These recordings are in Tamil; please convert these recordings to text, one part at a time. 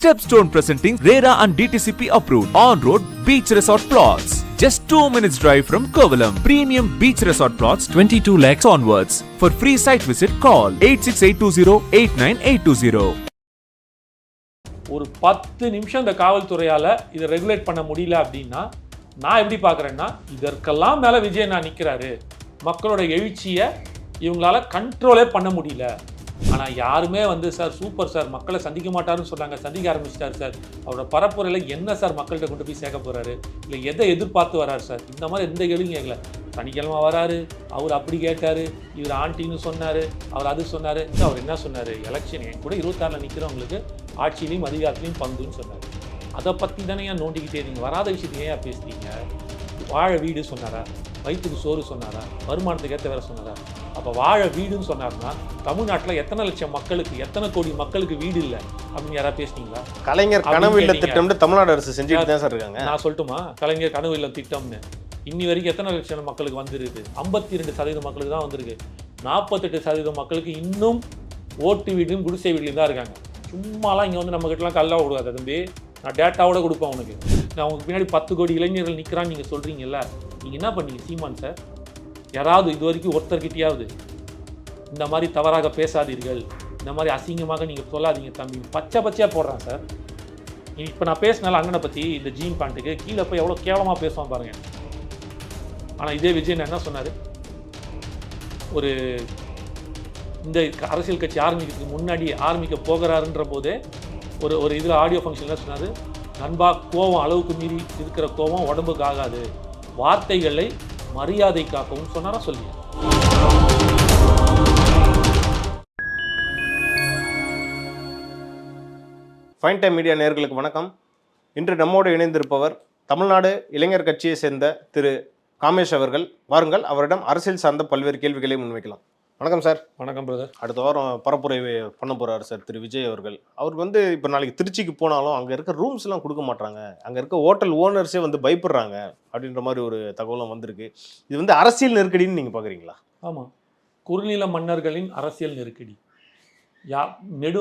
Stepstone presenting RERA and DTCP approved on-road beach resort plots. Just 2 minutes drive from Kovalam. Premium beach resort plots 22 lakhs onwards. For free site visit call 8682089820. ஒரு 10 நிமிஷம் இந்த காவல்துறையால் இதை ரெகுலேட் பண்ண முடியல அப்படின்னா நான் எப்படி பார்க்குறேன்னா இதற்கெல்லாம் மேலே விஜய் நான் நிற்கிறாரு. மக்களோட எழுச்சியை இவங்களால கண்ட்ரோலே பண்ண முடியல. ஆனால் யாருமே சார் சூப்பர் சார் மக்களை சந்திக்க மாட்டாருன்னு சொன்னாங்க, சந்திக்க ஆரம்பிச்சிட்டாரு சார். அவரோட பரப்புரையில் என்ன சார் மக்கள்கிட்ட கொண்டு போய் சேர்க்க போகிறாரு, இல்லை எதை எதிர்பார்த்து வராரு சார், இந்த மாதிரி எந்த கேள்வியும் கேட்கல. சனிக்கிழமை வராரு, அவர் அப்படி கேட்டார், இவர் ஆண்டின்னு சொன்னார், அவர் அது சொன்னார். அவர் என்ன சொன்னார், எலெக்ஷன் என் கூட 26 நிற்கிறவங்களுக்கு ஆட்சியிலையும் அதிகாரத்துலையும் பங்குன்னு சொன்னார். அதை பற்றி தானே ஏன் நோண்டிக்கிட்டே நீங்கள் வராத விஷயத்தையும் ஏன் பேசுறீங்க? வாழ வீடு சொன்னாரா, வயிற்றுக்கு சோறு சொன்னாரா, வருமானத்துக்கு ஏற்ற வேற சொன்னாரா? அப்போ வாழ வீடுன்னு சொன்னார்னா தமிழ்நாட்டில் எத்தனை லட்சம் மக்களுக்கு, எத்தனை கோடி மக்களுக்கு வீடு இல்லை அப்படின்னு யாராவது பேசுனீங்களா? கலைஞர் கனவு இல்ல திட்டம்னு தமிழ்நாடு அரசு செஞ்சுட்டு தான் சார் இருக்காங்க. நான் சொல்லட்டுமா, கலைஞர் கனவு இல்ல திட்டம்னு இன்னி வரைக்கும் எத்தனை லட்சம் மக்களுக்கு வந்துருக்கு? 52% மக்களுக்கு தான் வந்திருக்கு. 48% மக்களுக்கு இன்னும் ஓட்டு வீடும் குடிசை வீட்லையும் தான் இருக்காங்க. சும்மாலாம் இங்கே நம்ம கிட்டலாம் கல்லா விடுவாது தம்பி, நான் டேட்டாவோட கொடுப்பேன் உனக்கு. நான் உங்களுக்கு பின்னாடி 10 கோடி இளைஞர்கள் நிற்கிறான்னு நீங்கள் சொல்கிறீங்கல்ல, நீங்கள் என்ன பண்ணீங்க சீமான் சார்? யாராவது இது வரைக்கும் ஒருத்தர்கிட்டையாவது இந்த மாதிரி தவறாக பேசாதீர்கள், இந்த மாதிரி அசிங்கமாக நீங்கள் சொல்லாதீங்க தம்பி, பச்சையாக போடுறேன் சார். இப்போ நான் பேசினால அண்ணனை பற்றி இந்த ஜீன் பேண்ட்டுக்கு கீழே போய் எவ்வளோ கேவலமாக பேசுவான் பாருங்கள். ஆனால் இதே விஜய் என்ன சொன்னார், ஒரு இந்த அரசியல் கட்சி ஆரம்பிக்கிறதுக்கு முன்னாடி ஆரம்பிக்க போகிறாருன்ற போதே ஒரு இதில் ஆடியோ ஃபங்க்ஷனில் சொன்னார், நண்பா கோவம் அளவுக்கு மீறி இருக்கிற கோவம் உடம்புக்கு ஆகாது, வார்த்தைகளை மரியாதை காக்கவும் சொன்னாரா சொல்லி. ஃபைன் டைம் மீடியா நேயர்களுக்கு வணக்கம். இன்று நம்மோடு இணைந்திருப்பவர் தமிழ்நாடு இளைஞர் கட்சியை சேர்ந்த திரு காமேஷ் அவர்கள். வாருங்கள், அவரிடம் அரசியல் சார்ந்த பல்வேறு கேள்விகளை முன்வைக்கலாம். வணக்கம் சார். வணக்கம் பிரதர். அடுத்த வாரம் பரப்புரை பண்ண போகிறாரு சார் திரு விஜய் அவர்கள். அவருக்கு இப்போ நாளைக்கு திருச்சிக்கு போனாலும் அங்கே இருக்க ரூம்ஸ்லாம் கொடுக்க மாட்டாங்க, அங்கே இருக்க ஹோட்டல் ஓனர்ஸே பயப்படுறாங்க அப்படின்ற மாதிரி ஒரு தகவலும் வந்திருக்கு. இது அரசியல் நெருக்கடின்னு நீங்கள் பார்க்குறீங்களா? ஆமாம், குறுநில மன்னர்களின் அரசியல் நெருக்கடி.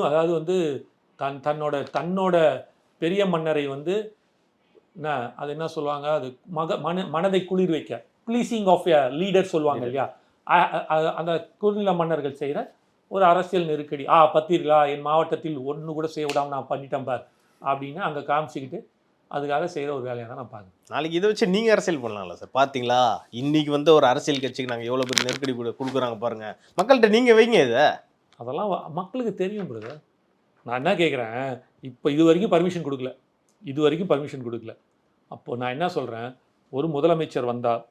அதாவது தன்னோட பெரிய மன்னரை என்ன அது என்ன சொல்லுவாங்க, அது மனதை குளிர் வைக்க, ப்ளீசிங் ஆஃப் எ லீடர் சொல்லுவாங்க இல்லையா, அந்த குறுநில மன்னர்கள் செய்கிற ஒரு அரசியல் நெருக்கடி. பத்திரிகளா என் மாவட்டத்தில் ஒன்று கூட செய்ய விடாமல் நான் பண்ணிட்டேன் பார் அப்படின்னு அங்கே காமிச்சிக்கிட்டு அதுக்காக செய்கிற ஒரு வேலையாக தான் நான் பார்க்குறேன். நாளைக்கு இதை வச்சு நீங்கள் அரசியல் பண்ணலாம்ல சார்? பார்த்தீங்களா இன்றைக்கி ஒரு அரசியல் கட்சிக்கு நாங்கள் எவ்வளோ பேர் நெருக்கடி கொடுக்குறாங்க பாருங்கள், மக்கள்கிட்ட நீங்கள் வைங்க இதை. அதெல்லாம் மக்களுக்கு தெரியும் பிரதர். நான் என்ன கேட்குறேன், இப்போ இது வரைக்கும் பர்மிஷன் கொடுக்கல. அப்போது நான் என்ன சொல்கிறேன், ஒரு முதலமைச்சர் வந்தால்,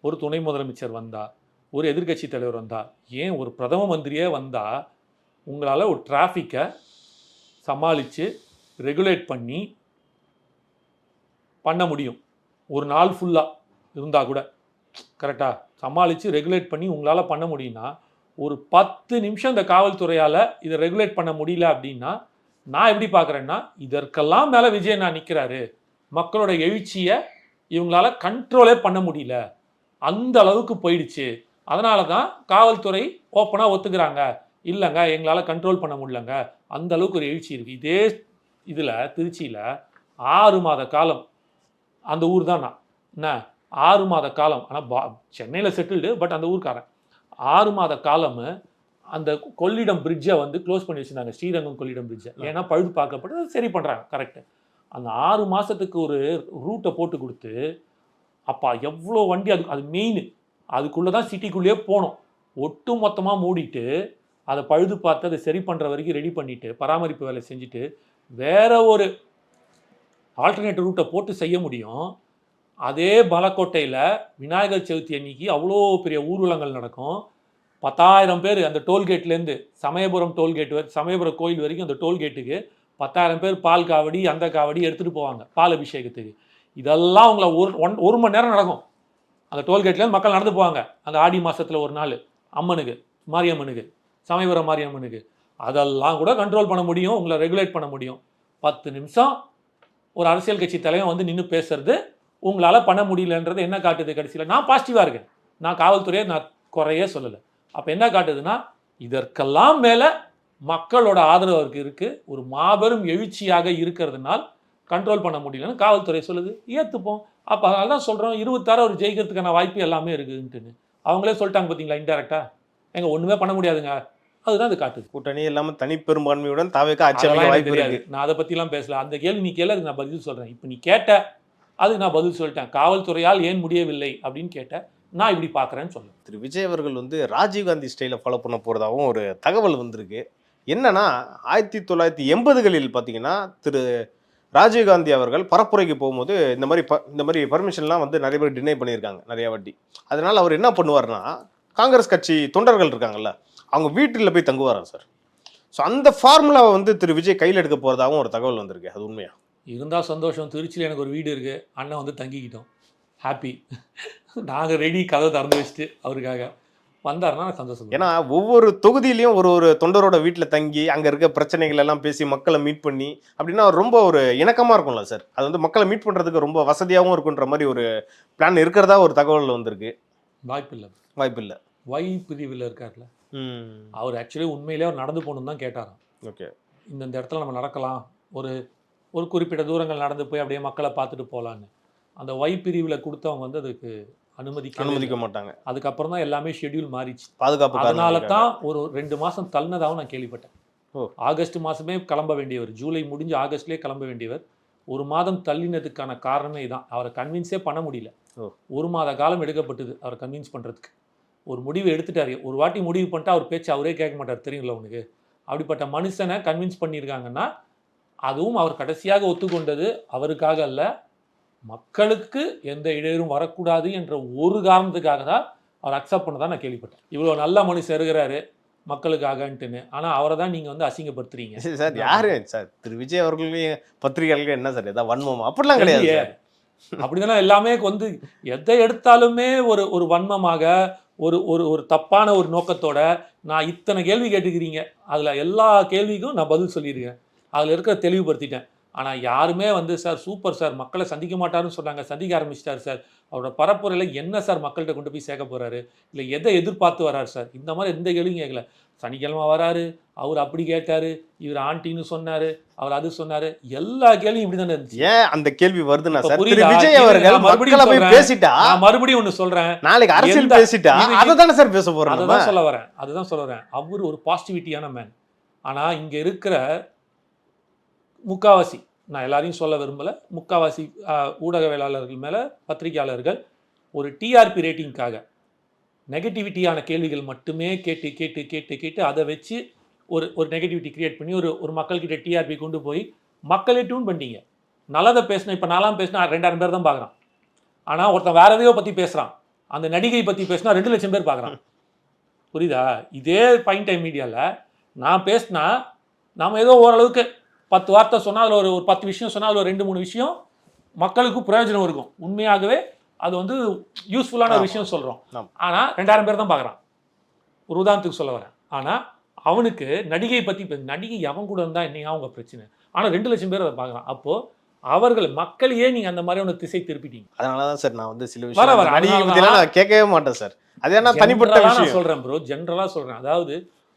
ஒரு துணை முதலமைச்சர் வந்தால், ஒரு எதிர்க்கட்சி தலைவர் வந்தால், ஏன் ஒரு பிரதம மந்திரியே வந்தால் உங்களால் ஒரு டிராஃபிக்கை சமாளித்து ரெகுலேட் பண்ண முடியும். ஒரு நாள் ஃபுல்லாக இருந்தால் கூட கரெக்டாக சமாளித்து ரெகுலேட் பண்ணி உங்களால் பண்ண முடியும்னா, ஒரு 10 நிமிஷம் இந்த காவல்துறையால் இதை ரெகுலேட் பண்ண முடியல அப்படின்னா நான் எப்படி பார்க்குறேன்னா இதற்கெல்லாம் மேலே விஜய் நான் நிற்கிறாரு. மக்களோட எழுச்சியை இவங்களால கண்ட்ரோலே பண்ண முடியல, அந்த அளவுக்கு போயிடுச்சு. அதனால தான் காவல்துறை ஓப்பனாக ஒத்துக்கிறாங்க, இல்லைங்க எங்களால் கண்ட்ரோல் பண்ண முடியலங்க, அந்த அளவுக்கு ஒரு எழுச்சி இருக்குது. இதே இதில் திருச்சியில் 6 மாத காலம் அந்த ஊர் தான் நான் என்ன 6 மாத காலம், ஆனால் சென்னையில் செட்டில்டு, பட் அந்த ஊருக்காரன் 6 மாத காலம் அந்த கொள்ளிடம் பிரிட்ஜை க்ளோஸ் பண்ணி வச்சுருந்தாங்க, ஸ்ரீரங்கம் கொள்ளிடம் பிரிட்ஜை. ஏன்னா பழுது பார்க்கப்பட்டு சரி பண்ணுறாங்க கரெக்டு. அந்த 6 மாதத்துக்கு ஒரு ரூட்டை போட்டு கொடுத்து, அப்பா எவ்வளோ வண்டி, அது மெயின், அதுக்குள்ளே தான் சிட்டிக்குள்ளேயே போனோம். ஒட்டு மொத்தமாக மூடிட்டு அதை பழுது பார்த்து அதை சரி பண்ணுற வரைக்கும் ரெடி பண்ணிவிட்டு பராமரிப்பு வேலை செஞ்சுட்டு வேற ஒரு ஆல்டர்னேட்டிவ் ரூட்டை போட்டு செய்ய முடியும். அதே மலைக்கோட்டையில் விநாயகர் சதுர்த்தி அன்னைக்கு அவ்வளோ பெரிய ஊர்வலங்கள் நடக்கும். 10,000 பேர் அந்த டோல்கேட்லேருந்து சமயபுரம் டோல்கேட் சமயபுரம் கோயில் வரைக்கும் அந்த டோல்கேட்டுக்கு 10,000 பேர் பால் காவடி அந்த காவடி எடுத்துகிட்டு போவாங்க பால் அபிஷேகத்துக்கு. இதெல்லாம் அவங்கள ஒரு மணி நேரம் நடக்கும். அந்த டோல்கேட்லேருந்து மக்கள் நடந்து போவாங்க. அந்த ஆடி மாதத்தில் ஒரு நாள் அம்மனுக்கு, மாரியம்மனுக்கு, சமயபுரம் மாரியம்மனுக்கு. அதெல்லாம் கூட கண்ட்ரோல் பண்ண முடியும், உங்களை ரெகுலேட் பண்ண முடியும். 10 நிமிஷம் ஒரு அரசியல் கட்சி தலைவன் நின்று பேசுறது உங்களால் பண்ண முடியலன்றது என்ன காட்டுது? கடைசியில் நான் பாசிட்டிவாக இருக்கேன், நான் காவல்துறையை நான் குறையே சொல்லலை. அப்போ என்ன காட்டுதுன்னா இதற்கெல்லாம் மேலே மக்களோட ஆதரவு அவருக்கு இருக்குது, ஒரு மாபெரும் எழுச்சியாக இருக்கிறதுனால் கண்ட்ரோல் பண்ண முடியலன்னு காவல்துறை சொல்லுது. ஏற்றுப்போம். அப்போ அதனால தான் சொல்கிறோம் 26 அவர் ஜெயிக்கிறதுக்கான வாய்ப்பு எல்லாமே இருக்குதுன்ட்டுன்னு. அவங்களே சொல்லிட்டாங்க பார்த்தீங்களா இன்டெரக்டாக. எங்க ஒன்றுமே பண்ண முடியாதுங்க. அதுதான் அது காட்டுது. கூட்டணி இல்லாமல் தனிப்பெரும்பான்மையுடன் தாவேக்கா ஆட்சி அதெல்லாம் அமைக்க எனக்கு வாய்ப்பு தெரியாது. இருக்கு. நான் அதை பற்றிலாம் பேசல. அந்த கேள்வி நீ கேளு, அதுக்கு நான் பதில் சொல்கிறேன். இப்போ நீ கேட்ட அதுக்கு நான் பதில் சொல்லிட்டேன். காவல்துறையால் ஏன் முடியவில்லை அப்படின்னு கேட்டேன். நான் இப்படி பார்க்குறேன்னு சொல்லுவேன். திரு விஜய் அவர்கள் வந்து ராஜீவ்காந்தி ஸ்டைலை ஃபாலோ பண்ண போகிறதாகவும் ஒரு தகவல் வந்திருக்கு. என்னன்னா 1980களில் பார்த்தீங்கன்னா திரு ராஜீவ்காந்தி அவர்கள் பரப்புரைக்கு போகும்போது இந்த மாதிரி பர்மிஷன்லாம் வந்து நிறைய பேர் டினை பண்ணியிருக்காங்க நிறைய வாட்டி. அதனால் அவர் என்ன பண்ணுவார்னா, காங்கிரஸ் கட்சி தொண்டர்கள் இருக்காங்கல்ல, அவங்க வீட்டில் போய் தங்குவாராம் சார். ஸோ அந்த ஃபார்முலாவை வந்து திரு விஜய் கையில் எடுக்க போகிறதாகவும் ஒரு தகவல் வந்திருக்கு. அது உண்மையா? இருந்தால் சந்தோஷம். திருச்சியில் எனக்கு ஒரு வீடு இருக்குது, அண்ணன் வந்து தங்கிக்கிட்டோம், ஹாப்பி. நாங்கள் ரெடி, கதை திறந்து வச்சுட்டு அவருக்காக வந்தாருன்னா நான் சந்தோஷம். ஏன்னா ஒவ்வொரு தொகுதியிலையும் ஒரு தொண்டரோட வீட்டில் தங்கி அங்கே இருக்க பிரச்சனைகள் எல்லாம் பேசி மக்களை மீட் பண்ணி அப்படின்னா ரொம்ப ஒரு இணக்கமாக இருக்கும்ல சார். அது வந்து மக்களை மீட் பண்ணுறதுக்கு ரொம்ப வசதியாகவும் இருக்குன்ற மாதிரி ஒரு பிளான் இருக்கிறதா ஒரு தகவல் வந்திருக்கு. வாய்ப்பில்லை. வை பிரிவில் இருக்கார்ல, அவர் ஆக்சுவலி உண்மையிலே அவர் நடந்து போகணுன்னு தான் கேட்டாராம். ஓகே, இந்த இடத்துல நம்ம நடக்கலாம், ஒரு குறிப்பிட்ட தூரங்கள் நடந்து போய் அப்படியே மக்களை பார்த்துட்டு போகலான்னு. அந்த வை பிரிவில் கொடுத்தவங்க வந்து அதுக்கு அனுமதிக்க மாட்டாங்க. அதுக்கப்புறம் தான் எல்லாமே ஷெட்யூல் மாறிச்சு, பாதுகாப்பு. அதனால தான் ஒரு 2 மாதம் தள்ளினதாகவும் நான் கேள்விப்பட்டேன். ஆகஸ்ட் மாதமே கிளம்ப வேண்டியவர், ஜூலை முடிஞ்சு ஆகஸ்ட்லேயே கிளம்ப வேண்டியவர் 1 மாதம் தள்ளினதுக்கான காரணமே இதான். அவரை கன்வின்ஸே பண்ண முடியல. 1 மாத காலம் எடுக்கப்பட்டது அவரை கன்வின்ஸ் பண்ணுறதுக்கு. ஒரு முடிவு எடுத்துட்டாரு. ஒரு வாட்டி முடிவு பண்ணிட்டா அவர் பேச்சு அவரே கேட்க மாட்டார், தெரியுங்களா உனக்கு? அப்படிப்பட்ட மனுஷனை கன்வின்ஸ் பண்ணியிருக்காங்கன்னா அதுவும் அவர் கடைசியாக ஒத்துக்கொண்டது அவருக்காக அல்ல, மக்களுக்கு எந்த இடையூறும் வரக்கூடாது என்ற ஒரு காரணத்துக்காக தான் அவர் அக்செப்ட் பண்ணதான் நான் கேள்விப்பட்டேன். இவ்வளோ நல்ல மனுஷன் இருக்கிறாரு மக்களுக்காகன்ட்டுன்னு, ஆனால் அவரை தான் நீங்கள் வந்து அசிங்கப்படுத்துறீங்க சார். யாரு சார் திரு விஜய் அவர்களையும் பத்திரிகைகளுக்கு என்ன சார் ஏதாவது வன்மம் அப்படிலாம் கிடையாது. அப்படிதானே எல்லாமே வந்து எதை எடுத்தாலுமே ஒரு வன்மமாக ஒரு தப்பான ஒரு நோக்கத்தோட நான் இத்தனை கேள்வி கேட்டுக்கிறீங்க. அதில் எல்லா கேள்விக்கும் நான் பதில் சொல்லியிருக்கேன், அதில் இருக்கிற தெளிவுபடுத்திட்டேன். ஆனால் யாருமே வந்து சார் சூப்பர் சார் மக்களை சந்திக்க மாட்டாருன்னு சொன்னாங்க, சந்திக்க ஆரம்பிச்சிட்டார் சார், அவரோட பரப்புரையில் என்ன சார் மக்கள்கிட்ட கொண்டு போய் சேர்க்க போகிறாரு, இல்லை எதை எதிர்பார்த்து வர்றாரு சார், இந்த மாதிரி எந்த கேள்வியும் கேட்கல. சனிக்கிழமை வராரு, அவர் அப்படி கேட்டார், இவர் ஆண்டின்னு சொன்னார், அவர் அது சொன்னார், எல்லா கேள்வியும் இப்படி தானே இருந்துச்சு. ஏன் அந்த கேள்வி வருதுன்னா சார், திரு விஜய் அவர்கள் மக்களை போய் பேசிட்டா, நான் மறுபடியும் ஒன்று சொல்கிறேன், நாளைக்கு அரசியல் பேசிட்டா அதை தானே சார் பேச போகிறேன். அதுதான் சொல்ல வரேன். அவர் ஒரு பாசிட்டிவிட்டியான மேன். ஆனால் இங்கே இருக்கிற முக்காவாசி, நான் எல்லாரையும் சொல்ல விரும்பலை, முக்காவாசி ஊடகவியலாளர்கள் மேலே பத்திரிகையாளர்கள் ஒரு டிஆர்பி ரேட்டிங்காக நெகட்டிவிட்டியான கேள்விகள் மட்டுமே கேட்டு அதை வச்சு ஒரு நெகட்டிவிட்டி கிரியேட் பண்ணி ஒரு மக்கள்கிட்ட டிஆர்பி கொண்டு போய் மக்களே டியூன் பண்ணிட்டீங்க. நல்லதை பேசினா, இப்போ நான்லாம் பேசினா 2000 பேர் தான் பார்க்குறான். ஆனால் ஒருத்தன் வேற எதையோ பற்றி பேசுகிறான், அந்த நடிகை பற்றி பேசினா 2 லட்சம் பேர் பார்க்குறான். புரியுதா? இதே பாயிண்ட் டைம் மீடியாவில் நான் பேசினா நாம் ஏதோ ஓரளவுக்கு 10 வார்த்தை சொன்னால் அதில் ஒரு 10 விஷயம் சொன்னால் அதில் 2-3 விஷயம் மக்களுக்கு பிரயோஜனம் இருக்கும். உண்மையாகவே அது வந்து யூஸ்ஃபுல்லான ஒரு விஷயம் சொல்கிறோம். ஆனால் 2000 பேர் தான் பார்க்குறான். ஒரு உதாரணத்துக்கு சொல்ல வரேன். ஆனால் அவனுக்கு நடிகை பற்றி நடிகை அவன் கூட இருந்தால் என்னையா அவங்க பிரச்சனை, ஆனால் 2 லட்சம் பேர் அதை பார்க்குறான். அப்போது அவர்கள் மக்களையே நீங்கள் அந்த மாதிரி ஒன்று திசை திருப்பிட்டீங்க. அதனால தான் சார் நான் வந்து சில விஷயம் கேட்கவே மாட்டேன் சார். அது என்ன தனிப்பட்ட விஷயம் சொல்கிறேன் ப்ரோ, ஜென்ரலாக சொல்கிறேன். அதாவது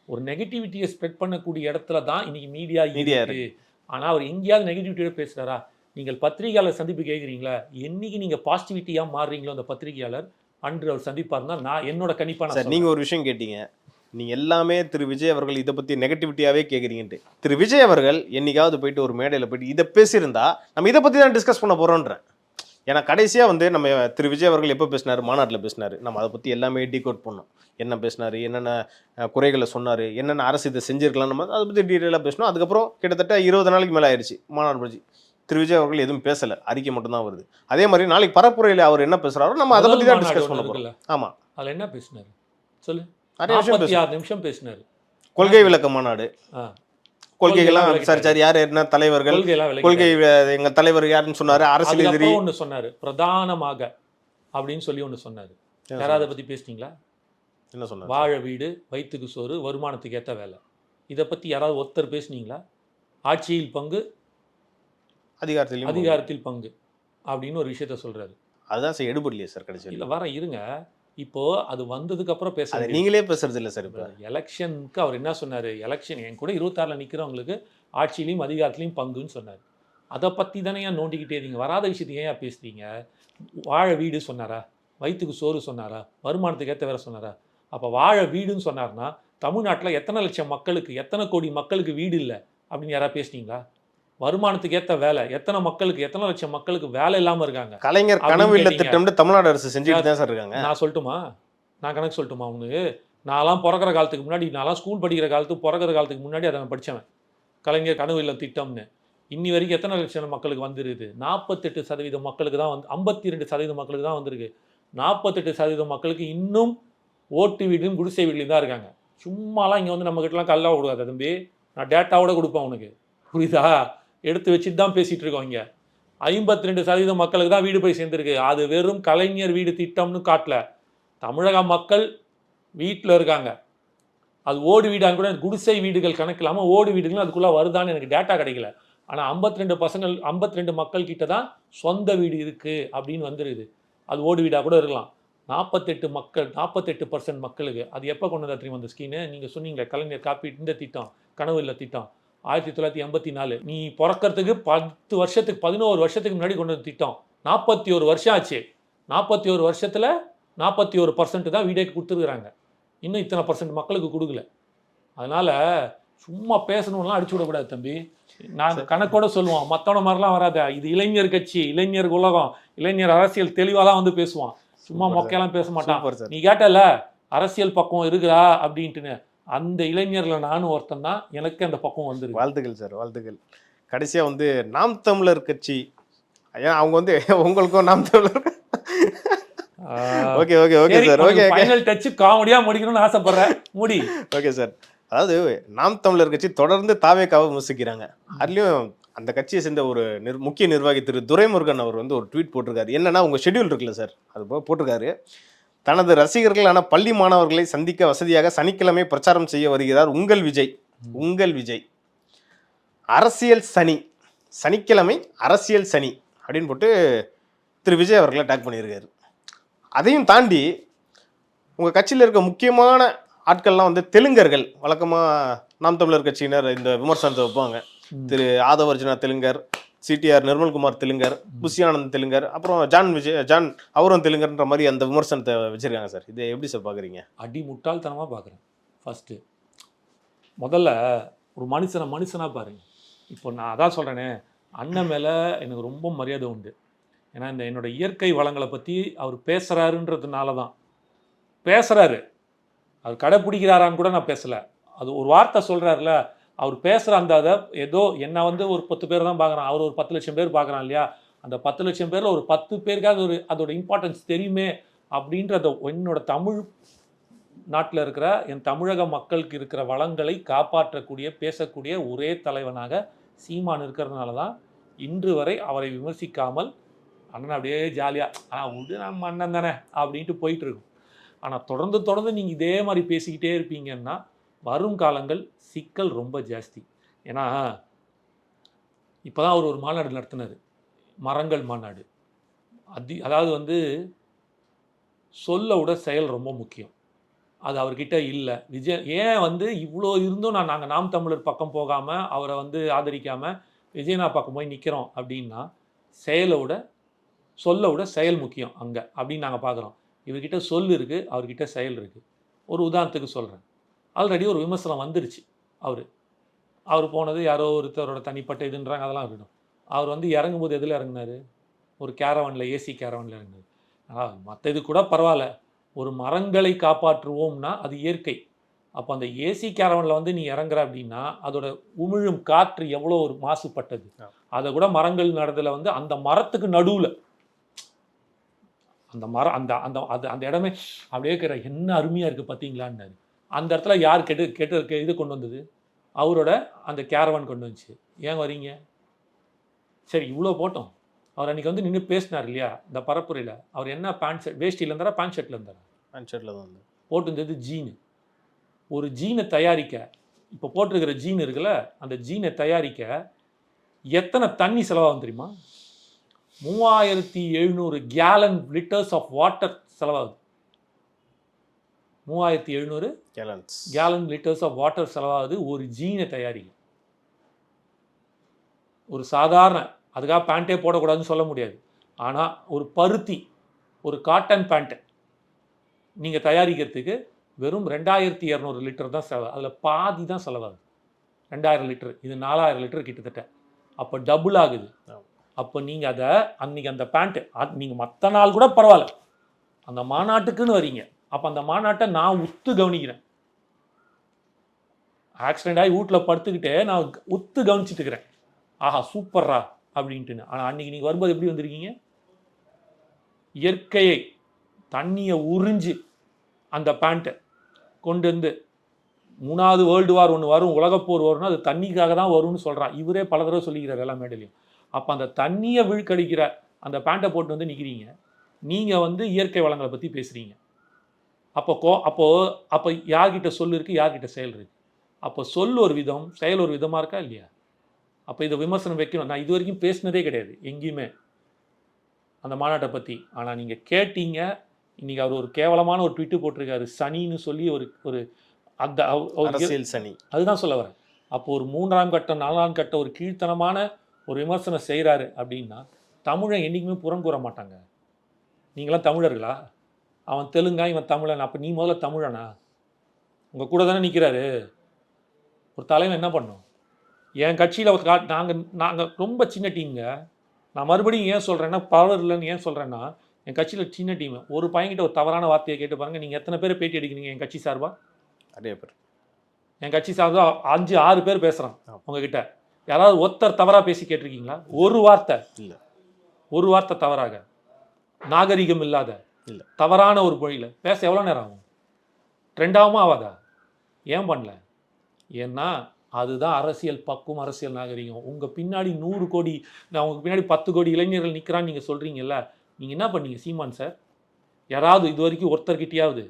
ஒரு நெகட்டிவிட்டியை ஸ்ப்ரெட் பண்ணக்கூடிய இடத்துல தான் இன்னைக்கு மீடியா இருக்கு. ஆனால் அவர் எங்கேயாவது நெகட்டிவிட்டியோட பேசுகிறாரா? நீங்கள் பத்திரிகையாளர் சந்திப்பு கேட்குறீங்களா, என்னைக்கு நீங்கள் பாசிட்டிவிட்டியாக மாறுறீங்களோ அந்த பத்திரிகையாளர் அன்று அவர் சந்திப்பாருன்னா நான் என்னோட கணிப்பான சார். நீங்கள் ஒரு விஷயம் கேட்டீங்க, நீங்கள் எல்லாமே திரு விஜய் அவர்கள் இதை பற்றி நெகட்டிவிட்டியாகவே கேட்குறீங்கன்ட்டு. திரு விஜய் அவர்கள் என்னைக்காவது போயிட்டு ஒரு மேடையில் போயிட்டு இதை பேசியிருந்தா நம்ம இதை பற்றி தான் டிஸ்கஸ் பண்ண போகிறோன்றேன். ஏன்னா கடைசியாக வந்து நம்ம திரு விஜய் அவர்கள் எப்போ பேசினார், மாநாட்டில் பேசினார், நம்ம அதை பற்றி எல்லாமே டீகோட் பண்ணோம். என்ன பேசினார், என்னென்ன குறைகளை சொன்னார், என்னென்ன அரசு இதை செஞ்சுருக்கலாம், நம்ம அதை பற்றி டீட்டெயிலாக பேசணும். அதுக்கப்புறம் கிட்டத்தட்ட 20 நாளைக்கு மேலே ஆயிடுச்சு மாநாடு பற்றி. திரு விஜய் அவர்கள் எதுவும் பேசலை, அறிக்கை மட்டும்தான் வருது. அதே மாதிரி நாளைக்கு பரப்புரையில் அவர் என்ன பேசுகிறாரோ நம்ம அதை பற்றி தான் டிஸ்கஸ் பண்ண போகிறோம். ஆமாம், அதில் என்ன பேசினார் சொல்லு. 46 நிமிஷம் பேசினார். கொள்கை விளக்க மாநாடு, கொள்கைகள்லாம் சரி யார் என்ன தலைவர்கள், கொள்கை எங்க தலைவர் யாருன்னு சொன்னாரு, அரசியல் எதிரி ஒன்று சொன்னாரு பிரதானமாக அப்படின்னு சொல்லி ஒன்று சொன்னாரு. யாராவது பற்றி பேசிட்டீங்களா? என்ன சொன்னார்? வாழ வீடு, வயிற்றுக்கு சோறு, வருமானத்துக்கு ஏற்ற வேலை, இதை பற்றி யாராவது ஒருத்தர் பேசுனீங்களா? ஆட்சியில் பங்கு, அதிகாரத்தில் பங்கு அப்படின்னு ஒரு விஷயத்த சொல்றாரு. அதுதான் சார் எடுபடலையே சார் கடைசியில். இல்லை வர இருங்க, இப்போ அது வந்ததுக்கு அப்புறம் பேச அது நீங்களே பேசுறது இல்லை சார். இப்போ எலெக்ஷனுக்கு அவர் என்ன சொன்னார், எலெக்ஷன் என் கூட 26ல் நிற்கிறவங்களுக்கு ஆட்சியிலையும் அதிகாரத்துலையும் பங்குன்னு சொன்னார். அதை பற்றி தானே ஏன் நோண்டிக்கிட்டே இருந்தீங்க? வராத விஷயத்துக்கு ஏன் பேசுறீங்க? வாழ வீடு சொன்னாரா? வயிற்றுக்கு சோறு சொன்னாரா? வருமானத்துக்கு ஏற்ற வேற சொன்னாரா? அப்போ வாழ வீடுன்னு சொன்னார்னா தமிழ்நாட்டில் எத்தனை லட்சம் மக்களுக்கு, எத்தனை கோடி மக்களுக்கு வீடு இல்லை அப்படின்னு யாராவது பேசுனீங்களா? வருமானத்துக்கு ஏற்ற வேலை, எத்தனை மக்களுக்கு, எத்தனை லட்சம் மக்களுக்கு வேலை இல்லாமல் இருக்காங்க? கலைஞர் கனவு இல்ல திட்டம்னு தமிழ்நாடு அரசு செஞ்சுட்டு தான் சார் இருக்காங்க. நான் சொல்லட்டுமா? நான் கணக்கு சொல்லட்டுமா உனக்கு? நான்லாம் பிறக்கிற காலத்துக்கு முன்னாடி, நான்லாம் ஸ்கூல் படிக்கிற காலத்துக்கு பிறக்கிற காலத்துக்கு முன்னாடி அதை நான் படித்தவன். கலைஞர் கனவு இல்ல திட்டம்னு இன்னி வரைக்கும் எத்தனை லட்சம் மக்களுக்கு வந்துருது? 48% மக்களுக்கு தான் வந்து, 52% மக்களுக்கு தான் வந்திருக்கு. 48% மக்களுக்கு இன்னும் ஓட்டு வீடும் குடிசை வீட்லையும் தான் இருக்காங்க. சும்மாலாம் இங்கே வந்து நம்மகிட்டலாம் கல்லா விடுவாத தம்பி, நான் டேட்டாவோட கொடுப்பேன் உனக்கு, புரியுதா? எடுத்து வச்சுட்டு தான் பேசிகிட்டு இருக்கோம். இங்கே 52% மக்களுக்கு தான் வீடு போய் சேர்ந்துருக்கு. அது வெறும் கலைஞர் வீடு திட்டம்னு காட்டல. தமிழக மக்கள் வீட்டில் இருக்காங்க. அது ஓடு வீடாங்க கூட, குடிசை வீடுகள் கணக்கு இல்லாமல் ஓடு வீடுகள் அதுக்குள்ளே வருதான்னு எனக்கு டேட்டா கிடைக்கல. ஆனால் 52 மக்கள் கிட்ட தான் சொந்த வீடு இருக்குது அப்படின்னு வந்துருது. அது ஓடு வீடாக கூட இருக்கலாம். 48% மக்களுக்கு அது எப்போ கொண்டு வந்தா தெரியுமா அந்த ஸ்கீமு? நீங்கள் சொன்னீங்களே கலைஞர் காப்பீட்டு இந்த திட்டம், கனவு இல்ல திட்டம், 1984. நீ பிறக்கிறதுக்கு 10 வருஷத்துக்கு 11 வருஷத்துக்கு முன்னாடி கொண்டு வந்த திட்டம். 41 வருஷம் ஆச்சு. 41 வருஷத்தில் 41% தான் வீடே கொடுத்துருக்குறாங்க. இன்னும் இத்தனை % மக்களுக்கு கொடுக்கல. அதனால் சும்மா பேசணும்லாம் அடிச்சு விடக்கூடாது தம்பி. நாங்கள் கணக்கோட சொல்லுவோம், மற்றவன மாதிரிலாம் வராத. இது இளைஞர் கட்சி, இளைஞர் உலகம், இளைஞர் அரசியல் தெளிவாக தான் வந்து பேசுவான். சும்மா மொக்கையெல்லாம் பேச மாட்டான். நீ கேட்டல அரசியல் பக்கம் இருக்குதா அப்படின்ட்டுன்னு, அந்த இளைஞர்ல நானும் ஒருத்தன் தான். எனக்கு அந்த பக்கம் வந்துருக்கு. வாழ்த்துக்கள் சார், வாழ்த்துக்கள். கடைசியாக வந்து நாம் தமிழர் கட்சி, ஏன் அவங்க வந்து உங்களுக்கும் நாம் தமிழர் okay okay okay sir, okay final touch காமெடியா முடிக்கணும்னு ஆசைப்படுறேன். முடி. Okay sir. அதாவது நாம் தமிழர் கட்சி தொடர்ந்து தாவேக்காவை விமர்சிக்கிறாங்க. அதுலேயும் அந்த கட்சியை சேர்ந்த ஒரு முக்கிய நிர்வாகி திரு துரைமுருகன் அவர் வந்து ஒரு ட்வீட் போட்டிருக்காரு. என்னன்னா, உங்கள் ஷெட்யூல் இருக்குல்ல சார், அது போட்டிருக்காரு. தனது ரசிகர்களான பள்ளி மாணவர்களை சந்திக்க வசதியாக சனிக்கிழமை பிரச்சாரம் செய்ய வருகிறார் உங்கள் விஜய். உங்கள் விஜய் அரசியல் சனி, சனிக்கிழமை அரசியல் சனி அப்படின்னு போட்டு திரு விஜய் அவர்களை டேக் பண்ணியிருக்காரு. அதையும் தாண்டி உங்கள் கட்சியில் இருக்க முக்கியமான ஆட்கள்லாம் வந்து தெலுங்கர்கள். வழக்கமாக நாம் தமிழர் கட்சியினர் இந்த விமர்சனத்தை வைப்பாங்க. திரு ஆதவர்ஜுனா தெலுங்கர், சிடிஆர் நிர்மல்குமார் தெலுங்கர், புஷியானந்த் தெலுங்கர், அப்புறம் ஜான் அவரும் தெலுங்கர்ன்ற மாதிரி அந்த விமர்சனத்தை வச்சிருக்காங்க சார். இதை எப்படி சார் பார்க்குறீங்க? அடி முட்டாள்தனமாக பார்க்குறேன். ஃபஸ்ட்டு முதல்ல ஒரு மனுஷனாக பாருங்க. இப்போ நான் அதான் சொல்கிறேனே, அண்ணன் மேலே எனக்கு ரொம்ப மரியாதை உண்டு. ஏன்னா இந்த என்னோட இயற்கை வளங்களை பற்றி அவர் பேசுகிறாருன்றதுனால தான் பேசுகிறாரு. அவர் கடைப்பிடிக்கிறாரான்னு கூட நான் பேசலை. அது ஒரு வார்த்தை சொல்கிறாருல, அவர் பேசுகிற அந்த அதை ஏதோ என்னை வந்து ஒரு 10 பேர் தான் பார்க்குறான், அவர் ஒரு 10 லட்சம் பேர் பார்க்குறான் இல்லையா? அந்த 10 லட்சம் பேரில் ஒரு 10 பேருக்காவது அதோட இம்பார்ட்டன்ஸ் தெரியுமே அப்படின்றத என்னோட தமிழ் நாட்டில் இருக்கிற என் தமிழக மக்களுக்கு இருக்கிற வளங்களை காப்பாற்றக்கூடிய பேசக்கூடிய ஒரே தலைவனாக சீமான் இருக்கிறதுனால தான் இன்று வரை அவரை விமர்சிக்காமல் அண்ணன் அப்படியே ஜாலியாக விடு நம்ம அண்ணன் தானே அப்படின்ட்டு போயிட்டு இருக்கும். ஆனால் தொடர்ந்து நீங்கள் இதே மாதிரி பேசிக்கிட்டே இருப்பீங்கன்னா வரும் காலங்கள் சிக்கல் ரொம்ப ஜாஸ்தி. ஏன்னா இப்போ தான் அவர் ஒரு மாநாடு நடத்தினார், மரங்கள் மாநாடு. அதாவது வந்து சொல்ல விட செயல் ரொம்ப முக்கியம். அது அவர்கிட்ட இல்லை. விஜய் ஏன் வந்து இவ்வளோ இருந்தும் நாங்கள் நாம் தமிழர் பக்கம் போகாமல் அவரை வந்து ஆதரிக்காமல் விஜயனா பக்கம் போய் நிற்கிறோம் அப்படின்னா சொல்ல விட செயல் முக்கியம் அங்கே அப்படின்னு நாங்கள் பார்க்குறோம். இவர்கிட்ட சொல் இருக்குது, அவர்கிட்ட செயல் இருக்குது. ஒரு உதாரணத்துக்கு சொல்கிறேன். ஆல்ரெடி ஒரு விமர்சனம் வந்துருச்சு. அவர் போனது யாரோ ஒருத்தரோட தனிப்பட்ட இதுன்றாங்க, அதெல்லாம் இருக்கட்டும். அவர் வந்து இறங்கும்போது எதில் இறங்கினார்? ஒரு கேரவனில், ஏசி கேரவனில் இறங்கினார். மற்ற இது கூட பரவாயில்ல, ஒரு மரங்களை காப்பாற்றுவோம்னா அது இயற்கை. அப்போ அந்த ஏசி கேரவனில் வந்து நீ இறங்குற அப்படின்னா அதோட உமிழும் காற்று எவ்வளோ ஒரு மாசுபட்டது. அதை கூட மரங்கள் நடதில் வந்து அந்த மரத்துக்கு நடுவில் அந்த மரம் அந்த இடமே அப்படியே இருக்கிற என்ன அருமையாக இருக்குது பார்த்தீங்களான்னு. அந்த இடத்துல யார் கெட்டு இது கொண்டு வந்தது? அவரோட அந்த கேரவன் கொண்டு வந்துச்சு. ஏன் வரீங்க? சரி இவ்வளோ போட்டோம். அவர் அன்றைக்கி வந்து நின்று பேசினார் இல்லையா இந்த பரப்புரையில். அவர் என்ன வேஷ்டியில் இருந்தாரா பேண்ட் ஷர்ட்டில் இருந்தாரா? பேண்ட் ஷர்ட்டில் தான் வந்து போட்டுருந்தது ஜீனு. ஒரு ஜீனை தயாரிக்க, இப்போ போட்டிருக்கிற ஜீன் இருக்குல்ல, அந்த ஜீனை தயாரிக்க எத்தனை தண்ணி செலவாகும் தெரியுமா? 3700 கேலன் லிட்டர்ஸ் ஆஃப் வாட்டர் செலவாகுது. 3700 கேலன் லிட்டர்ஸ் ஆஃப் வாட்டர் செலவாகுது ஒரு ஜீனை தயாரிக்க. ஒரு சாதாரண, அதுக்காக பேண்ட்டே போடக்கூடாதுன்னு சொல்ல முடியாது, ஆனால் ஒரு பருத்தி, ஒரு காட்டன் பேண்ட்டு நீங்கள் தயாரிக்கிறதுக்கு வெறும் 2200 லிட்டர் தான் செலவு. அதில் பாதி தான் செலவாகுது, 2000 லிட்டர். இது 4000 லிட்டர் கிட்டத்தட்ட. அப்போ டபுள் ஆகுது. அப்போ நீங்கள் அதை அன்றைக்கி அந்த பேண்ட்டு நீங்கள் மற்ற நாள் கூட பரவாயில்ல, அந்த மாநாட்டுக்குன்னு வரீங்க, அப்போ அந்த மாநாட்டை நான் உத்து கவனிக்கிறேன். ஆக்சிடென்ட் ஆகி வீட்டில் படுத்துக்கிட்டே நான் உத்து கவனிச்சுட்டு இருக்கிறேன், ஆஹா சூப்பர்ரா அப்படின்ட்டுன்னு. ஆனால் அன்றைக்கி நீங்கள் வரும்போது எப்படி வந்திருக்கீங்க? இயற்கையை, தண்ணியை உறிஞ்சு அந்த பேண்ட்டை கொண்டு வந்து, 3வது வேர்ல்டு வார் ஒன்று வரும், உலகப்போர் வரும்னா அது தண்ணிக்காக தான் வரும்னு சொல்கிறான். இவரே பல தடவை சொல்லிக்கிறார் எல்லா மேடையிலையும். அப்போ அந்த தண்ணியை விழுக்கடிக்கிற அந்த பேண்ட்டை போட்டு வந்து நிற்கிறீங்க. நீங்கள் வந்து இயற்கை வளங்களை பற்றி பேசுகிறீங்க. அப்போ யார்கிட்ட சொல் இருக்குது, யார்கிட்ட செயல் இருக்குது? அப்போ சொல் ஒரு விதம், செயல் ஒரு விதமாக இருக்கா இல்லையா? அப்போ இதை விமர்சனம் வைக்கணும். நான் இது வரைக்கும் பேசினதே கிடையாது எங்கேயுமே அந்த மாநாட்டை பற்றி. ஆனால் நீங்கள் கேட்டீங்க. இன்றைக்கி அவர் ஒரு கேவலமான ஒரு ட்விட்டு போட்டிருக்காரு, சனின்னு சொல்லி ஒரு அந்த அரசியல் சனி. அதுதான் சொல்ல வரேன். அப்போ ஒரு 3ஆம் கட்டம் 4ஆம் கட்டம் ஒரு கீழ்த்தனமான ஒரு விமர்சனம் செய்கிறாரு அப்படின்னா தமிழன் என்றைக்குமே புறங்கூற மாட்டாங்க. நீங்களாம் தமிழர்களா? அவன் தெலுங்கா, இவன் தமிழன். அப்போ நீ முதல்ல தமிழனா? உங்கள் கூட தானே நிற்கிறாரு. ஒரு தலைவன் என்ன பண்ணும்? என் கட்சியில் நாங்கள் ரொம்ப சின்ன டீமுங்க. நான் மறுபடியும் ஏன் சொல்கிறேன்னா, பவர் இல்லைன்னு ஏன் சொல்கிறேன்னா, என் கட்சியில் சின்ன டீமு. ஒரு பையன்கிட்ட ஒரு தவறான வார்த்தையை கேட்டு பாருங்கள், நீங்கள் எத்தனை பேர் பேட்டி எடுக்கிறீங்க என் கட்சி சார்பாக? நிறைய பேர். என் கட்சி சார்பாக 5-6 பேர் பேசுகிறான் உங்ககிட்ட. யாராவது ஒருத்தர் தவறாக பேசி கேட்டிருக்கீங்களா? ஒரு வார்த்தை இல்லை. ஒரு வார்த்தை தவறாக, நாகரிகம் இல்லாத இல்லை, தவறான ஒரு மொழியில் பேச எவ்வளோ நேரம் ஆகும்? ட்ரெண்டாகவும் ஆகாதா? ஏன் பண்ணல? ஏன்னா அதுதான் அரசியல் பக்குவம், அரசியல் நாகரிகம். உங்கள் பின்னாடி 100 கோடி, நான் உங்களுக்கு பின்னாடி 10 கோடி இளைஞர்கள் நிற்கிறான்னு நீங்கள் சொல்கிறீங்கல்ல, நீங்கள் என்ன பண்ணீங்க சீமான் சார்? யாராவது இது வரைக்கும் ஒருத்தர்கிட்டையாவது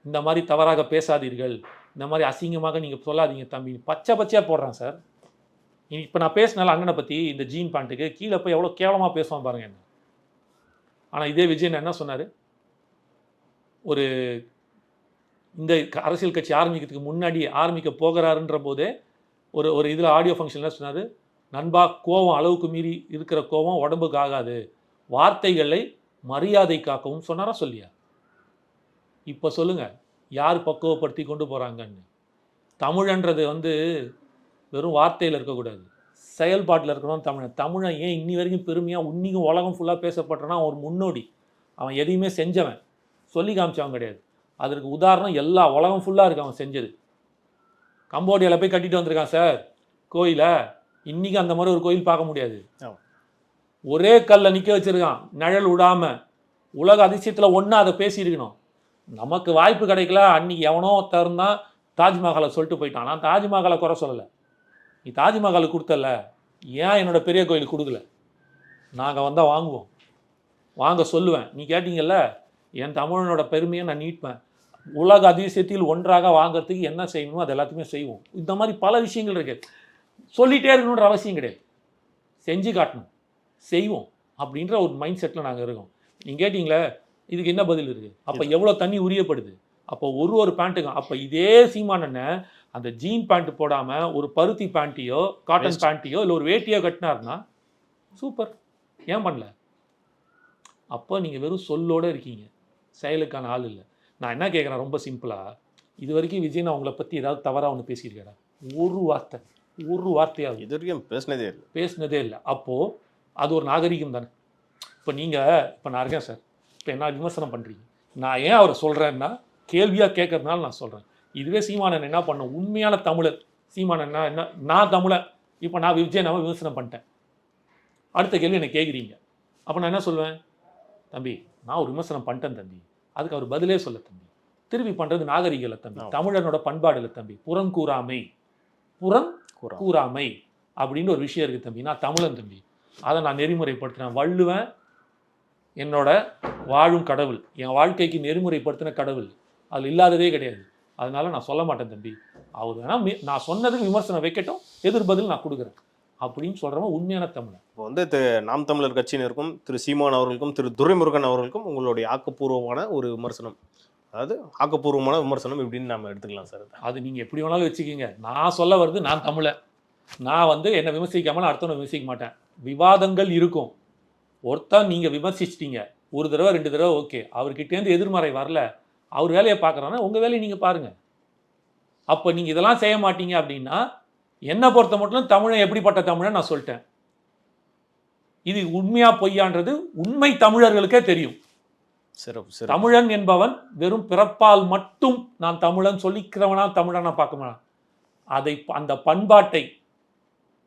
இந்த மாதிரி தவறாக பேசாதீர்கள், இந்த மாதிரி அசிங்கமாக நீங்கள் சொல்லாதீங்க தம்பி, பச்சையாக போடுறான் சார். இப்போ நான் பேசினால அண்ணனை பற்றி இந்த ஜீன் பேண்ட்டுக்கு கீழே போய் எவ்வளோ கேவலமாக பேசுவான் பாருங்க என்ன. ஆனால் இதே விஜயன் என்ன சொன்னார்? ஒரு இந்த அரசியல் கட்சி ஆரம்பிக்கிறதுக்கு முன்னாடி ஆரம்பிக்க போகிறாருன்ற போதே ஒரு இதில் ஆடியோ ஃபங்க்ஷனில் சொன்னார், நண்பா கோவம் அளவுக்கு மீறி இருக்கிற கோவம் உடம்புக்கு ஆகாது, வார்த்தைகளை மரியாதை காக்கவும் சொன்னாரா சொல்லியா? இப்போ சொல்லுங்கள், யார் பக்குவப்படுத்தி கொண்டு போகிறாங்கன்னு? தமிழன்றது வந்து வெறும் வார்த்தையில் இருக்கக்கூடாது, செயல்பாட்டில் இருக்கணும். தமிழன் ஏன் இன்னி வரைக்கும் பெருமையாக இன்னிக்கும் உலகம் ஃபுல்லாக பேசப்பட்டனா ஒரு முன்னோடி. அவன் எதையுமே செஞ்சவன், சொல்லி காமிச்சவன் கிடையாது. அதற்கு உதாரணம் எல்லா உலகம் ஃபுல்லாக இருக்கு அவன் செஞ்சது. கம்போடியாவில் போய் கட்டிட்டு வந்திருக்கான் சார் கோயிலை. இன்றைக்கி அந்த மாதிரி ஒரு கோயில் பார்க்க முடியாது. ஒரே கல்லை நிற்க வச்சுருக்கான், நிழல் விடாமல். உலக அதிசயத்தில் ஒன்றா அதை பேசியிருக்கணும். நமக்கு வாய்ப்பு கிடைக்கல. அன்றைக்கி எவனோ தருந்தான் தாஜ்மஹாலை சொல்லிட்டு போயிட்டான். நான் தாஜ்மஹாலை குறை சொல்லலை. நீ தாஜ்மஹாலுக்கு கொடுத்தல, ஏன் என்னோடய பெரிய கோயிலுக்கு கொடுக்கல? நாங்கள் வந்தால் வாங்குவோம், வாங்க சொல்லுவேன். நீ கேட்டீங்கல்ல, என் தமிழனோட பெருமையை நான் நீட்பேன். உலக அதிசயத்தில் ஒன்றாக வாங்கிறதுக்கு என்ன செய்யணுமோ அது எல்லாத்தையுமே செய்வோம். இந்த மாதிரி பல விஷயங்கள் இருக்குது. சொல்லிகிட்டே இருக்கணுன்ற அவசியம் கிடையாது, செஞ்சு காட்டணும், செய்வோம் அப்படின்ற ஒரு மைண்ட் செட்டில் நாங்கள் இருக்கோம். நீங்கள் கேட்டிங்களே இதுக்கு என்ன பதில் இருக்குது? அப்போ எவ்வளோ தண்ணி உரியப்படுது? அப்போ ஒரு பேண்ட்டுக்கும். அப்போ இதே சீமானனை அந்த ஜீன் பேண்ட்டு போடாமல் ஒரு பருத்தி பேண்ட்டையோ காட்டன் பேண்ட்டையோ இல்லை ஒரு வேட்டியோ கட்டினார்னா சூப்பர். ஏன் பண்ணல? அப்போ நீங்கள் வெறும் சொல்லோடு இருக்கீங்க, செயலுக்கான ஆள் இல்லை. நான் என்ன கேட்குறேன் ரொம்ப சிம்பிளாக, இது வரைக்கும் விஜய் நான் உங்களை பற்றி ஏதாவது தவறாக ஒன்று பேசியிருக்கேடா? ஒரு வார்த்தையாவது இது வரைக்கும் பேசினதே இல்லை. அப்போது அது ஒரு நாகரிகம் தானே. இப்போ நான் இருக்கேன் சார், இப்போ என்ன விமர்சனம் பண்ணுறீங்க? நான் ஏன் அவரை சொல்கிறேன்னா கேள்வியாக கேட்கறதுனால நான் சொல்கிறேன். இதுவே சீமானன் என்ன பண்ண, உண்மையான தமிழர் சீமானன் என்ன, நான் தமிழன், இப்போ நான் விஜய் நான் விமர்சனம் பண்ணிட்டேன், அடுத்த கேள்வி என்னை கேட்குறீங்க, அப்போ நான் என்ன சொல்லுவேன்? தம்பி நான் ஒரு விமர்சனம் பண்ணிட்டேன் தம்பி, அதுக்கு அவர் பதிலே சொல்ல தம்பி. திருப்பி பண்ணுறது நாகரிகம் இல்லை தம்பி, தமிழனோட பண்பாடு இல்லை தம்பி, புறங்கூறாமை அப்படின்னு ஒரு விஷயம் இருக்குது தம்பி. நான் தமிழன் தம்பி, அதை நான் நெறிமுறைப்படுத்துகிறேன். வள்ளுவன் என்னோட வாழும் கடவுள், என் வாழ்க்கைக்கு நெறிமுறைப்படுத்தின கடவுள், அதில் இல்லாததே கிடையாது. அதனால நான் சொல்ல மாட்டேன் தம்பி. அவர் வேணால் நான் சொன்னதுக்கு விமர்சனம் வைக்கட்டும், எதிர்பதில் நான் கொடுக்குறேன் அப்படின்னு சொல்கிறவங்க உண்மையான தமிழன். இப்போ வந்து நாம் தமிழர் கட்சியினருக்கும் திரு சீமான் அவர்களுக்கும் திரு துரைமுருகன் அவர்களுக்கும் உங்களுடைய ஆக்கப்பூர்வமான ஒரு விமர்சனம். அதாவது ஆக்கப்பூர்வமான விமர்சனம் இப்படின்னு நம்ம எடுத்துக்கலாம் சார். அது நீங்கள் எப்படி வேணாலும் வச்சுக்கிங்க. நான் சொல்ல வருது நான் தமிழன். நான் என்னை விமர்சிக்காமல் அடுத்தவனை விமர்சிக்க மாட்டேன். விவாதங்கள் இருக்கும். ஒருத்தன் நீங்கள் விமர்சிச்சிட்டீங்க, ஒரு தடவை 2 தடவை ஓகே, அவர்கிட்டேருந்து எதிர்மறை வரல, அவர் வேலையை பார்க்குறான்னா உங்கள் வேலையை நீங்கள் பாருங்கள். அப்போ நீங்கள் இதெல்லாம் செய்ய மாட்டீங்க அப்படின்னா என்னை பொறுத்த மட்டும் தமிழன் எப்படிப்பட்ட தமிழன் நான் சொல்லிட்டேன். இது உண்மையா பொய்யான்றது உண்மை தமிழர்களுக்கே தெரியும். சிறப்பு. தமிழன் என்பவன் வெறும் பிறப்பால் மட்டும் நான் தமிழன் சொல்லிக்கிறவனா தமிழனா பார்க்க அதை அந்த பண்பாட்டை,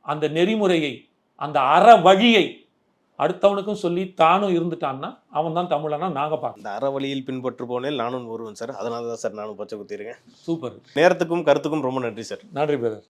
அந்த நெறிமுறையை, அந்த அற வழியை அடுத்தவனுக்கும் சொல்லி தானும் இருந்துட்டான்னா அவன் தான் தமிழனா நாங்கள் பார்க்கலாம். இந்த அற வழியில் பின்பற்று போனேன் நானும் ஒருவன் சார். அதனால தான் சார் நானும் பச்சை குத்திருக்கேன். சூப்பர். நேரத்துக்கும் கருத்துக்கும் ரொம்ப நன்றி சார். நன்றி பிரதர்.